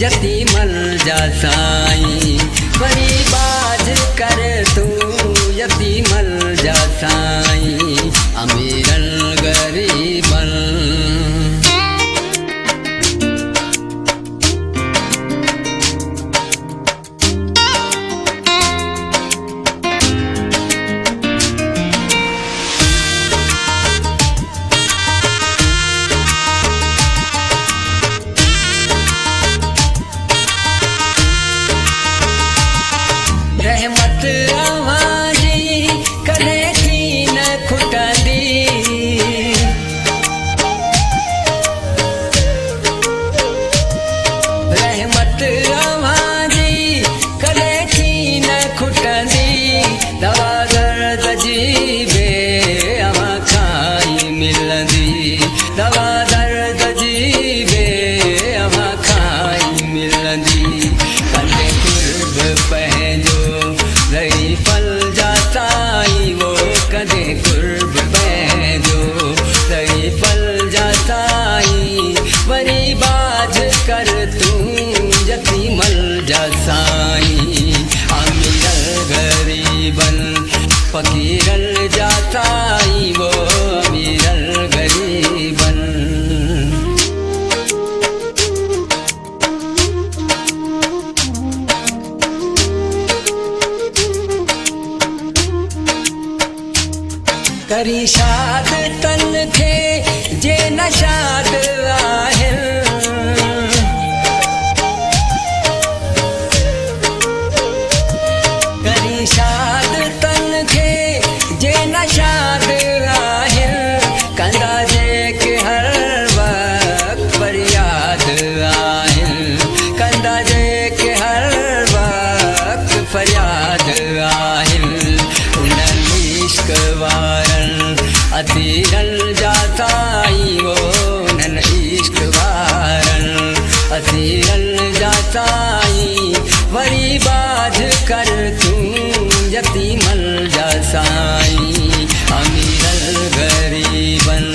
जती मल जा साईं। वरी बाज कर तू यती मल जा साईं। अमीरन गरीबन रहमत अवांजी कॾहिं थी न खुटंदी। रहमत अवांजी कॾहिं थी न खुटंदी। दवा दर्द जी बे अवां खाई मिलंदी। दवा दर्द जी बे अवां खाई मिलंदी। कंदे कुर्ब पंहिंजो रही पल जा साईं। वो कदे कुर्ब पंहिंजो रही पल जा साईं। वरी बाज कर तू यती मल जा साईं। अमीरन गरीबन फ़कीरन जा साईं। वो अमीरन गरीबन करी शाद तन खे जे न शाद आहिनि। करी शाद तन खे जे न शाद आहिनि। कंदा जेके हर वक़्तु फरियाद आहिनि। कंदा जेके हर वक़्तु फरियाद आहिनि। उन्हनि इश्क वारनि असीरन जा साईं। वो उन्हनि इश्क वारनि असीरन जा साईं। वरी बाज कर तू यती मल जा साईं। अमीरन गरीबन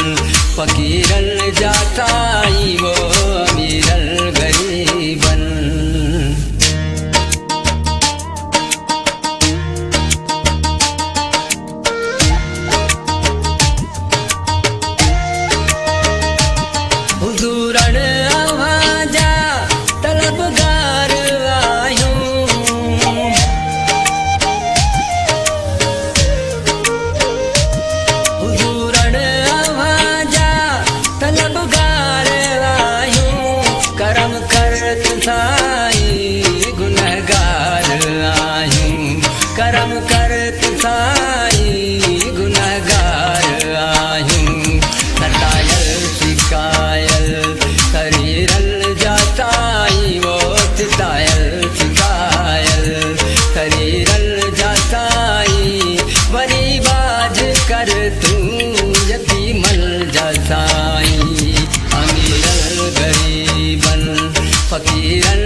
फ़कीरन जा साईं। वो अमीरन गरीबन हुज़ूरन अवांजा तलबगार आहियूं। हुज़ूरन अवांजा तलबगार आहियूं। करम कर तू साईं गुनहगार आहियूं। करम कर तू साईं गुनहगार आहियूं। सतायल शिकायल शरीरन जा साईं। वो सितायल शिकायल शरीरन जा साईं। वरी बाज कर तू यती मल जा साईं। अमीरन गरीबन फ़कीरन